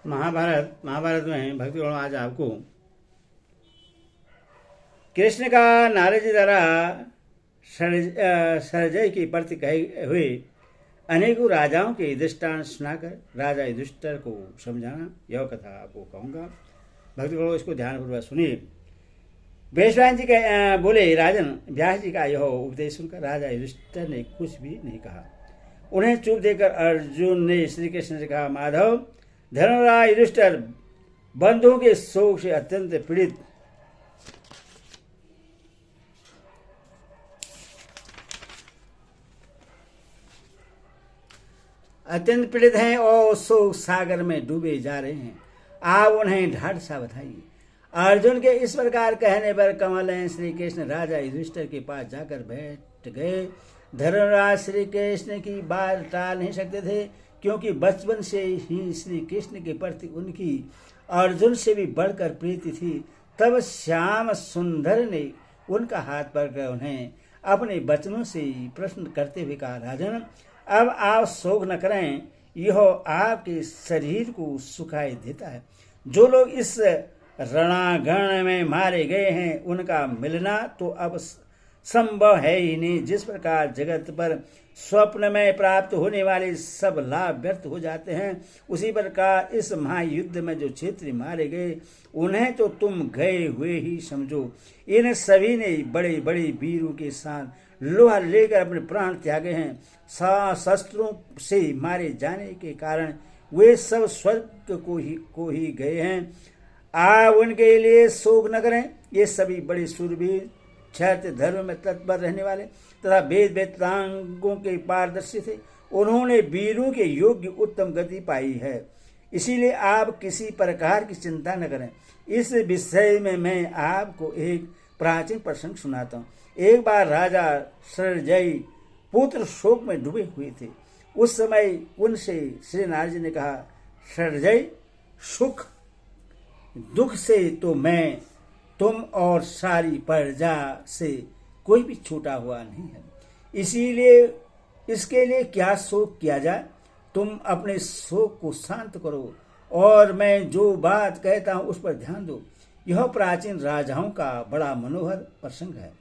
महाभारत में भक्ति गौड़ आज आपको कृष्ण का नारद जी द्वारा सरजय की प्रति कहे हुए अनेकों राजाओं के दृष्टांत सुनाकर राजा युधिष्ठिर को समझाना, यह कथा आपको कहूँगा। भक्ति गौड़ इसको ध्यानपूर्वक सुनिए। बेशवान जी बोले, राजन, व्यास जी का यह उपदेश सुनकर राजा युधिष्ठिर ने कुछ भी नहीं कहा। उन्हें चुप देकर अर्जुन ने श्री कृष्ण से कहा, माधव, धर्मराज युधिष्ठिर बंधुओं के शोक से अत्यंत पीड़ित हैं और शोक सागर में डूबे जा रहे हैं। आप उन्हें ढाढ़ सा बताइए। अर्जुन के इस प्रकार कहने पर कमल श्री कृष्ण राजा युधिष्ठिर के पास जाकर बैठ गए। धर्मराज श्री कृष्ण की बात टाल नहीं सकते थे, क्योंकि बचपन से ही श्री कृष्ण के प्रति उनकी अर्जुन से भी बढ़कर प्रीति थी। तब श्याम सुंदर ने उनका हाथ पकड़कर उन्हें अपने वचनों से प्रश्न करते हुए कहा, राजन, अब आप शोक न करें, यह आपके शरीर को सुखाई देता है। जो लोग इस रणांगण में मारे गए हैं, उनका मिलना तो अब संभव है ही नहीं। जिस प्रकार जगत पर स्वप्न में प्राप्त होने वाले सब लाभ व्यर्थ हो जाते हैं, उसी प्रकार इस महायुद्ध में जो क्षेत्रीय मारे गए, उन्हें तो तुम गए हुए ही समझो। इन सभी ने बड़े बड़े वीरों के साथ लोहा लेकर अपने प्राण त्यागे हैं। शस्त्रों से मारे जाने के कारण वे सब स्वर्ग को ही गए हैं। आप उनके लिए शोक न करें। ये सभी बड़े शूरवीर, क्षत्रिय धर्म में तत्पर रहने वाले तथा वेद वेदांगों के पारदर्शी थे। उन्होंने वीरों के योग्य उत्तम गति पाई है। इसीलिए आप किसी प्रकार की चिंता न करें। इस विषय में मैं आपको एक प्राचीन प्रसंग सुनाता हूँ। एक बार राजा सरजय पुत्र शोक में डूबे हुए थे। उस समय उनसे श्री नारद जी ने कहा, सरजय, सुख दुख से तो मैं, तुम और सारी प्रजा से कोई भी छूटा हुआ नहीं है। इसीलिए इसके लिए क्या शोक किया जाए। तुम अपने शोक को शांत करो और मैं जो बात कहता हूँ उस पर ध्यान दो। यह प्राचीन राजाओं का बड़ा मनोहर प्रसंग है।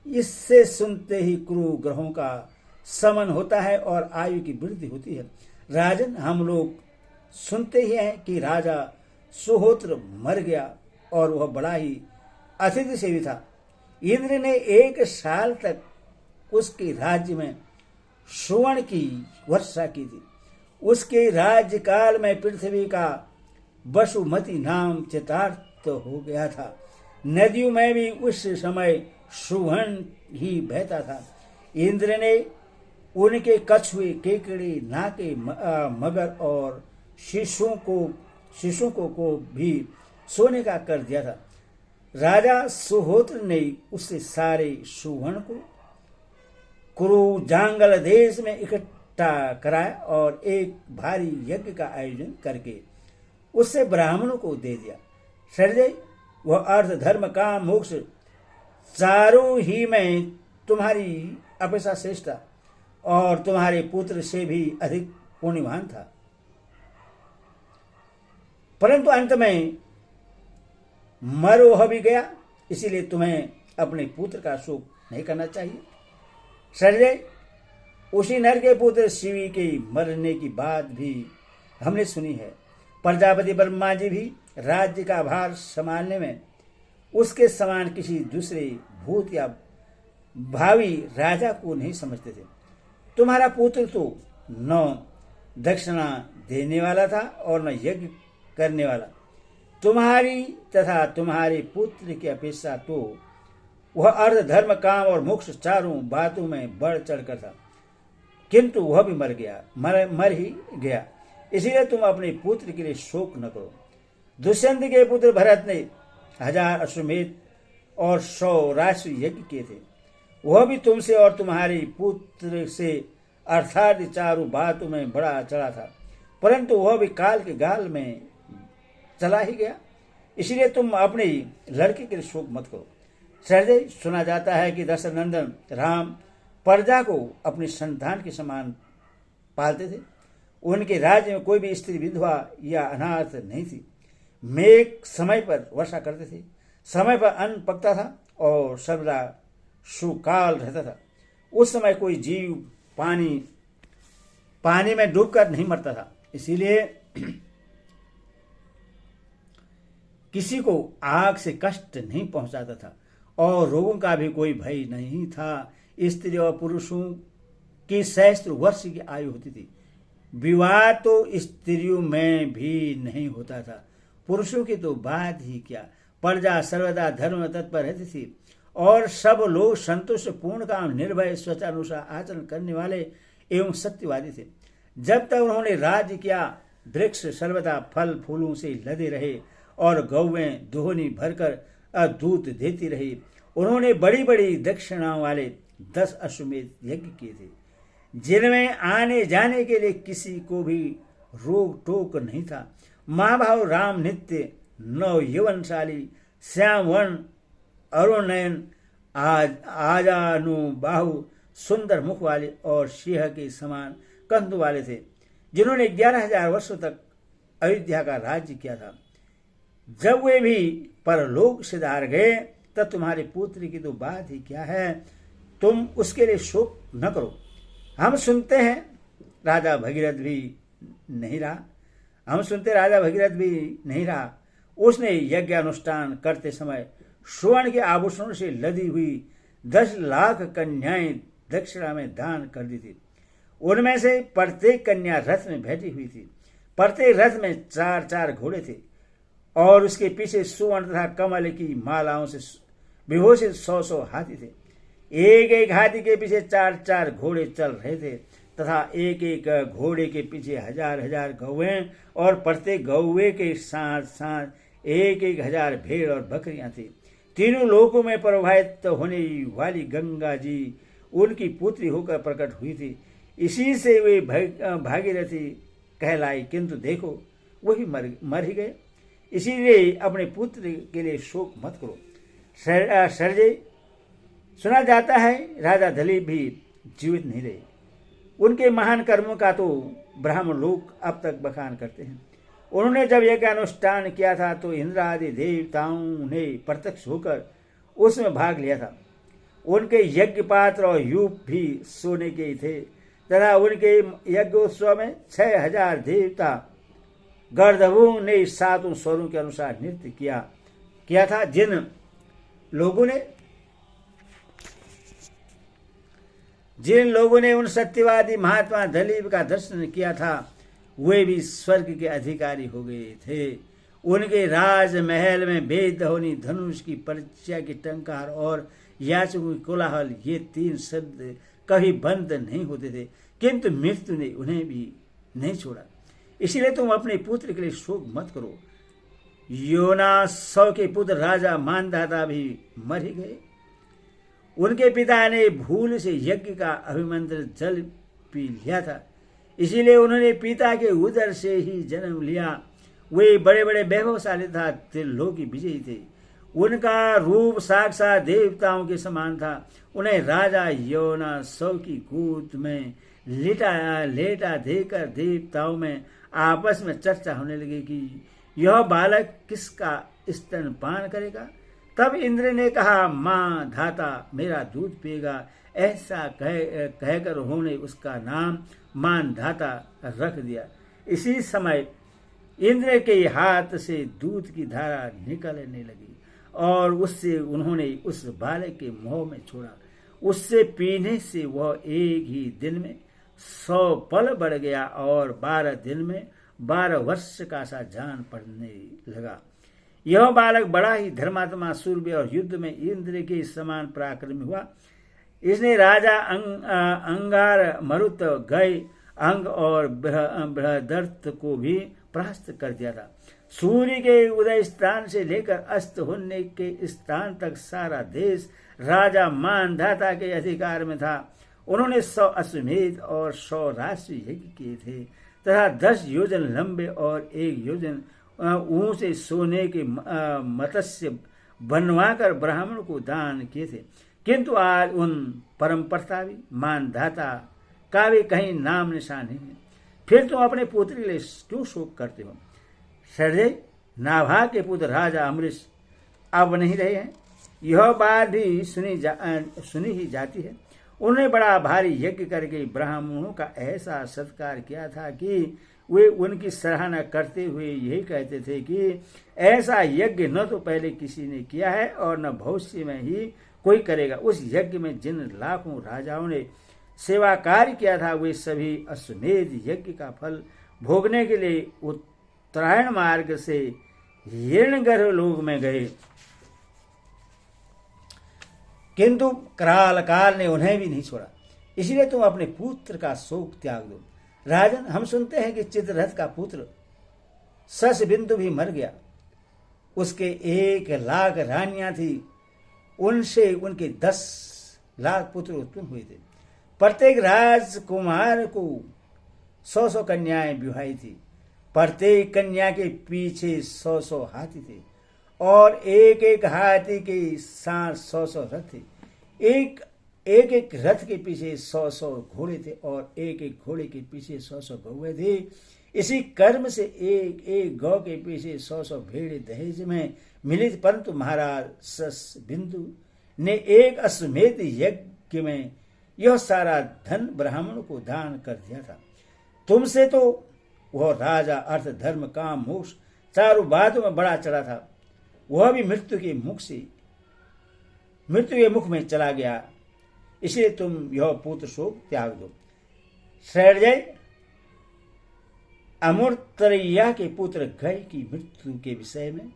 इससे सुनते ही क्रू ग्रहों का समन होता है और आयु की वृद्धि होती है। राजन, हम लोग सुनते ही हैं कि राजा सुहोत्र मर गया और वह बड़ा ही अतिथि सेवी था। इंद्र ने 1 साल तक उसके राज्य में सुवर्ण की वर्षा की थी। उसके राज्यकाल में पृथ्वी का वसुमती नाम चितार्थ हो गया था। नदियों में भी उस समय सुवर्ण ही बहता था। इंद्र ने उनके कछुए, केकड़े, नाके, मगर और शिशुओं को भी सोने का कर दिया था। राजा सुहोत्र ने उससे सारे सुवर्ण को कुरुजांगल देश में इकट्ठा कराया और एक भारी यज्ञ का आयोजन करके उससे ब्राह्मणों को दे दिया। सरजय, वह अर्थ, धर्म, काम, मोक्ष चारों ही में तुम्हारी अपेक्षा श्रेष्ठ था और तुम्हारे पुत्र से भी अधिक पुण्यवान था। परंतु अंत में मरोह भी गया। इसीलिए तुम्हें अपने पुत्र का शोक नहीं करना चाहिए। सरजय, उसी नर के पुत्र शिवी के मरने की बात भी हमने सुनी है। प्रजापति ब्रह्मा जी भी राज्य का भार संभालने में उसके समान किसी दूसरे भूत या भावी राजा को नहीं समझते थे। तुम्हारा पुत्र तो न दक्षिणा देने वाला था और न यज्ञ करने वाला। तुम्हारी तथा तुम्हारे पुत्र की अपेक्षा तो वह अर्थ, धर्म, काम और मोक्ष चारों बातों में बढ़ चढ़कर था, किंतु वह भी मर ही गया। इसीलिए तुम अपने पुत्र के लिए शोक न करो। दुष्यंत के पुत्र भरत ने 1000 अश्वमेध और 100 राष्ट्रीय यज्ञ किए थे। वह भी तुमसे और तुम्हारे पुत्र से अर्थात चारों बातों में बड़ा चढ़ा था, परंतु वह भी काल के गाल में चला ही गया। इसलिए तुम अपने लड़के के लिए शोक मत करो। सरजय, सुना जाता है कि दशरथ नंदन राम प्रजा को अपनी संतान के समान पालते थे। उनके राज्य में कोई भी स्त्री विधवा या अनाथ नहीं थी। मेघ समय पर वर्षा करते थे, समय पर अन्न पकता था और सर्वदा सुकाल रहता था। उस समय कोई जीव पानी में डूबकर नहीं मरता था, इसीलिए किसी को आग से कष्ट नहीं पहुंचाता था और रोगों का भी कोई भय नहीं था। स्त्री और पुरुषों की सहस्त्र वर्ष की आयु होती थी। विवाह तो स्त्रियों में भी नहीं होता था, पुरुषों की तो बात ही क्या। प्रजा सर्वदा धर्म तत्पर रहती थी और सब लोग संतुष्ट, पूर्ण काम, निर्भय, स्वचानुसार आचरण करने वाले एवं सत्यवादी थे। जब तक उन्होंने राज्य किया, वृक्ष सर्वदा फल फूलों से लदे रहे और गौवें दोहनी भरकर दूध देती रही। उन्होंने बड़ी बड़ी दक्षिणाओं वाले 10 अश्वमेध यज्ञ किए थे, जिनमें आने जाने के लिए किसी को भी रोक टोक नहीं था। महाभाव राम नित्य नव यवनशाली, श्याम वर्ण, अरुण नयन, आजानुबाहु, सुंदर मुख वाले और सिंह के समान कंध वाले थे, जिन्होंने 11,000 वर्षों तक अयोध्या का राज्य किया था। जब वे भी परलोक सिधार गए तब तुम्हारे पुत्र की तो बात ही क्या है, तुम उसके लिए शोक न करो। हम सुनते हैं राजा भगीरथ भी नहीं रहा। उसने यज्ञ अनुष्ठान करते समय स्वर्ण के आभूषणों से लदी हुई 10 लाख कन्याएं दक्षिणा में दान कर दी थी। उनमें से प्रत्येक कन्या रथ में बैठी हुई थी। प्रत्येक रथ में 4-4 घोड़े थे और उसके पीछे सुवर्ण तथा कमल की मालाओं से विभूषित 100 हाथी थे। एक एक हाथी के पीछे 4-4 घोड़े चल रहे थे तथा एक एक घोड़े के पीछे 1000 गौवें और प्रत्येक गौवे के साथ साथ 1,000 भेड़ और बकरियां थी। तीनों लोकों में प्रवाहित होने वाली गंगा जी उनकी पुत्री होकर प्रकट हुई थी। इसी से वे भागीरथी कहलाई, किंतु देखो वही मर ही गए। इसीलिए अपने पुत्र के लिए शोक मत करो। सर्जय, सुना जाता है राजा दिलीप भी जीवित नहीं रहे। उनके महान कर्मों का तो ब्राह्मण लोग अब तक बखान करते हैं। उन्होंने जब यज्ञ अनुष्ठान किया था तो इंद्र आदि देवताओं ने प्रत्यक्ष होकर उसमें भाग लिया था। उनके यज्ञ पात्र और यूप भी सोने के थे तथा उनके यज्ञोत्सव में 6,000 देवता गर्दभों ने 7 स्वरों के अनुसार नृत्य किया था। जिन लोगों ने उन सत्यवादी महात्मा दिलीप का दर्शन किया था वे भी स्वर्ग के अधिकारी हो गए थे। उनके राजमहल में बेदहोनी, धनुष की परीक्षा की टंकार और याचकों की कोलाहल, ये 3 शब्द कभी बंद नहीं होते थे, किंतु मृत्यु ने उन्हें भी नहीं छोड़ा। इसलिए तुम अपने पुत्र के लिए शोक मत करो। योनासौ के पुत्र राजा मानधाता भी मर ही गए। उनके पिता ने भूल से यज्ञ का अभिमंत्रित जल पी लिया था, इसीलिए उन्होंने पिता के उदर से ही जन्म लिया। वे बड़े बड़े वैभवशाली था, त्रिलोकी विजयी थे। उनका रूप साक्षात देवताओं के समान था। उन्हें राजा योनासौ की गोद में लेटा देकर देवताओं में आपस में चर्चा होने लगी कि यह बालक किसका स्तनपान करेगा। तब इंद्र ने कहा, मां धाता मेरा दूध पिएगा। ऐसा कहकर उन्होंने उसका नाम मानधाता रख दिया। इसी समय इंद्र के हाथ से दूध की धारा निकलने लगी और उससे उन्होंने उस बालक के मुंह में छोड़ा। उससे पीने से वह एक ही दिन में 100 पल बढ़ गया और 12 दिन में 12 वर्ष का सा जान पड़ने लगा। यह बालक बड़ा ही धर्मात्मा, शूरवीर और युद्ध में इंद्र के समान पराक्रमी हुआ। इसने राजा अंगार, मरुत, गय, अंग और बृहदर्थ को भी परास्त कर दिया था। सूर्य के उदय स्थान से लेकर अस्त होने के स्थान तक सारा देश राजा मानधाता के अधिकार में था। उन्होंने 100 अश्वमेध और 100 राष्ट्रीय यज्ञ किए थे तथा 10 योजन लंबे और 1 योजन ऊंचे सोने के मत्स्य बनवाकर ब्राह्मण को दान किए थे। किंतु आज उन परम प्रतापी मानधाता का भी कहीं नाम निशान नहीं है। फिर तुम अपने पुत्र के लिए क्यों शोक करते हो? शरजय, नाभा के पुत्र राजा अमरीश अब नहीं रहे हैं, यह बात भी सुनी ही जाती है। उन्होंने बड़ा भारी यज्ञ करके ब्राह्मणों का ऐसा सत्कार किया था कि वे उनकी सराहना करते हुए यही कहते थे कि ऐसा यज्ञ न तो पहले किसी ने किया है और न भविष्य में ही कोई करेगा। उस यज्ञ में जिन लाखों राजाओं ने सेवा कार्य किया था वे सभी अश्वमेध यज्ञ का फल भोगने के लिए उत्तरायण मार्ग से हिरण्यगर्भ लोक में गए, किंतु कराल काल ने उन्हें भी नहीं छोड़ा। इसलिए तुम अपने पुत्र का शोक त्याग दो। राजन, हम सुनते हैं कि चित्ररथ का पुत्र शशबिंदु भी मर गया। उसके 1,00,000 रानियां थी, उनसे उनके 10 लाख पुत्र उत्पन्न हुए थे। प्रत्येक राजकुमार को 100 कन्याएं विवाही थी। प्रत्येक कन्या के पीछे 100 हाथी थे और एक हाथी के साथ 100 रथ थे। एक रथ के पीछे 100 घोड़े थे और एक घोड़े के पीछे 100 गौएं थे। इसी कर्म से एक गौ के पीछे 100 भेड़े दहेज में मिली थी। परंतु महाराज शशबिंदु ने एक अश्वमेध यज्ञ में यह सारा धन ब्राह्मणों को दान कर दिया था। तुमसे तो वह राजा अर्थ धर्म काम मोक्ष चारों बातों में बड़ा चढ़ा था, वह भी मृत्यु के मुख में चला गया। इसलिए तुम यह पुत्र शोक त्याग दो। शरजय, अमृतरैया के पुत्र गय की मृत्यु के विषय में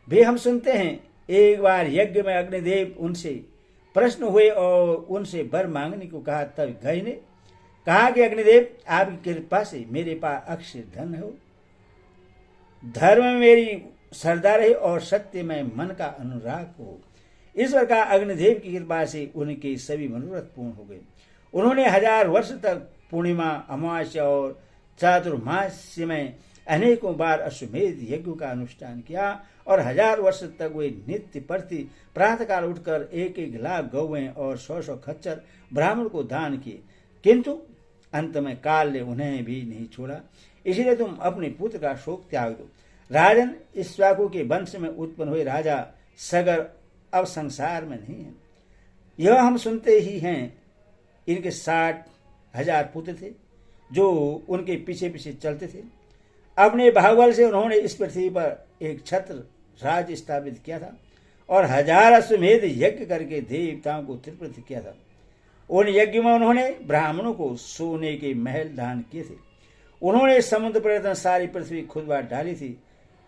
भी हम सुनते हैं। एक बार यज्ञ में अग्निदेव उनसे प्रश्न हुए और उनसे वर मांगने को कहा। तब गय ने कहा कि अग्निदेव, आपकी कृपा से मेरे पास अक्षय धन हो, धर्म में मेरी श्रद्धा रहे और सत्य में मन का अनुराग हो। इस प्रकार अग्निदेव की कृपा से उनके सभी मनोरथ पूर्ण हो गए। उन्होंने 1000 वर्ष तक पूर्णिमा, अमावस्या और चातुर्मास्य में अनेकों बार अश्वमेध यज्ञों का अनुष्ठान किया और 1000 वर्ष तक वे नित्य प्रति प्रातःकाल उठकर 1,00,000 गौएं और 100 खच्चर ब्राह्मण को दान किए, किंतु अंत में काल ने उन्हें भी नहीं छोड़ा। इसलिए तुम अपने पुत्र का शोक त्याग दो। राजन, इक्ष्वाकु के वंश में उत्पन्न हुए राजा सगर अब संसार में नहीं है, यह हम सुनते ही हैं। इनके 60,000 पुत्र थे जो उनके पीछे पीछे चलते थे। अपने बाहुबल से उन्होंने इस पृथ्वी पर एक छत्र राज्य स्थापित किया था और 1000 अश्वमेध यज्ञ करके देवताओं को तृप्त किया था। उन यज्ञ में उन्होंने ब्राह्मणों को सोने के महल दान किए थे। उन्होंने समुद्र पर्यटन सारी पृथ्वी खुद बार डाली थी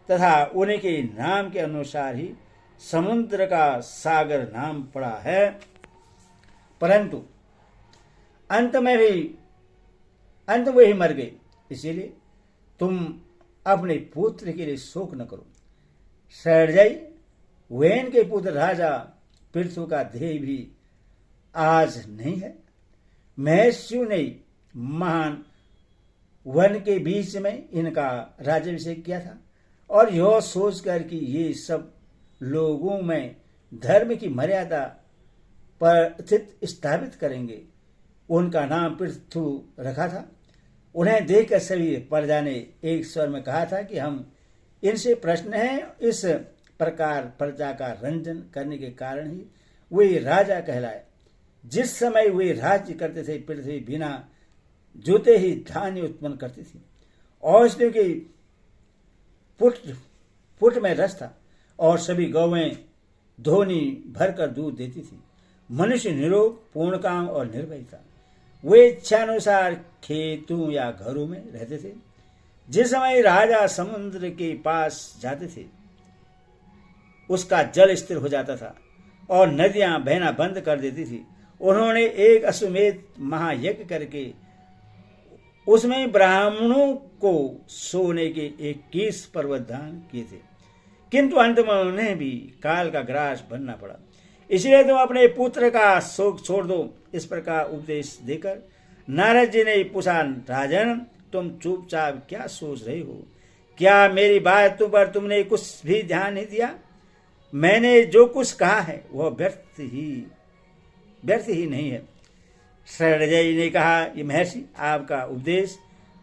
तथा उनके नाम के अनुसार ही समुद्र का सागर नाम पड़ा है। परंतु अंत में ही मर गए। इसीलिए तुम अपने पुत्र के लिए शोक न करो। शरजय, वेन के पुत्र राजा पृथु का देह भी आज नहीं है। महर्षियों ने महान वन के बीच में इनका राज्याभिषेक किया था और यह सोचकर कि ये सब लोगों में धर्म की मर्यादा पर स्थापित करेंगे, उनका नाम पृथु रखा था। उन्हें देखकर सभी प्रजा ने एक स्वर में कहा था कि हम इनसे प्रश्न है। इस प्रकार प्रजा का रंजन करने के कारण ही वे राजा कहलाए। जिस समय वे राज्य करते थे, पृथ्वी बिना जोते ही धान्य उत्पन्न करती थी। औषधियों के पुट में रस था और सभी गौएं धोनी भरकर दूध देती थी। मनुष्य निरोग, पूर्ण काम और निर्भय था। वे इच्छानुसार खेतों या घरों में रहते थे। जिस समय राजा समुद्र के पास जाते थे उसका जल स्थिर हो जाता था और नदियां बहना बंद कर देती थी। उन्होंने एक अश्वमेध महायज्ञ करके उसमें ब्राह्मणों को सोने के 21 पर्वत दान किए थे, किंतु अंत में उन्हें भी काल का ग्रास बनना पड़ा। इसलिए तुम अपने पुत्र का शोक छोड़ दो। इस प्रकार उपदेश देकर नारद जी ने पूछा, राजन, तुम चुपचाप क्या सोच रहे हो? क्या मेरी बातों पर तुमने कुछ भी ध्यान नहीं दिया? मैंने जो कुछ कहा है वह व्यर्थ ही नहीं है। शरजय ने कहा, ये महर्षि, आपका उपदेश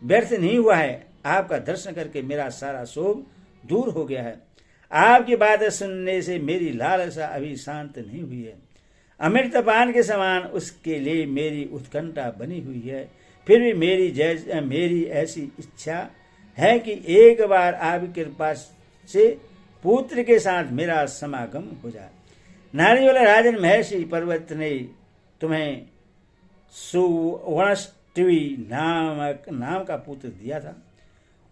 व्यर्थ नहीं हुआ है। आपका दर्शन करके मेरा सारा शोक दूर हो गया है। आपकी बातें सुनने से मेरी लालसा अभी शांत नहीं हुई है। अमृतपान के समान उसके लिए मेरी उत्कंठा बनी हुई है। फिर भी मेरी ऐसी इच्छा है कि एक बार आपकी कृपा से पुत्र के साथ मेरा समागम हो जाए। नारी वाले राजन महर्षि पर्वत ने तुम्हें सुवर्णष्टवी नाम का पुत्र दिया था,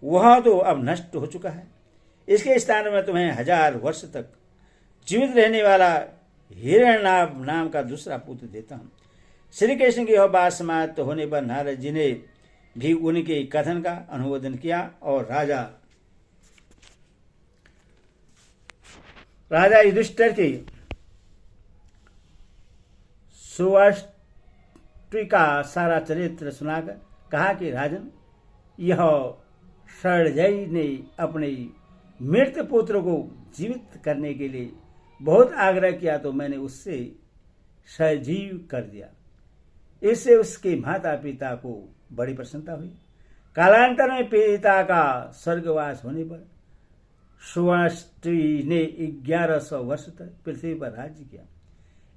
वह तो अब नष्ट हो चुका है। इसके स्थान में तुम्हें 1000 वर्ष तक जीवित रहने वाला हिरण्यनाभ नाम का दूसरा पुत्र देता हूं। श्री कृष्ण की यह बात समाप्त होने पर नारद जी ने भी उनके कथन का अनुमोदन किया और राजा युधिष्ठिर की सुवर्ष्टि का सारा चरित्र सुनाकर कहा कि राजन, यह षडजयी ने अपने मृत पुत्र को जीवित करने के लिए बहुत आग्रह किया तो मैंने उससे सजीव कर दिया। इससे उसके माता पिता को बड़ी प्रसन्नता हुई। कालांतर में पिता का स्वर्गवास होने पर सुवर्णष्टवी ने 1100 वर्ष तक पृथ्वी पर राज्य किया।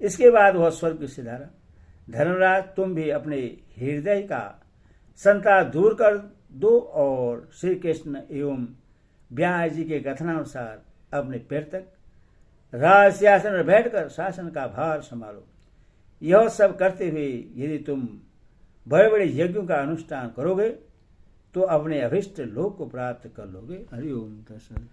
इसके बाद वह स्वर्ग से धारा। धर्मराज, तुम भी अपने हृदय का संताप दूर कर दो और श्री कृष्ण एवं व्यास जी के कथनानुसार अपने पैर तक राज सिंहासन में बैठकर शासन का भार संभालो। यह सब करते हुए यदि तुम बड़े बड़े यज्ञों का अनुष्ठान करोगे तो अपने अभिष्ट लोक को प्राप्त कर लोगे। हरि ओम तत्सत।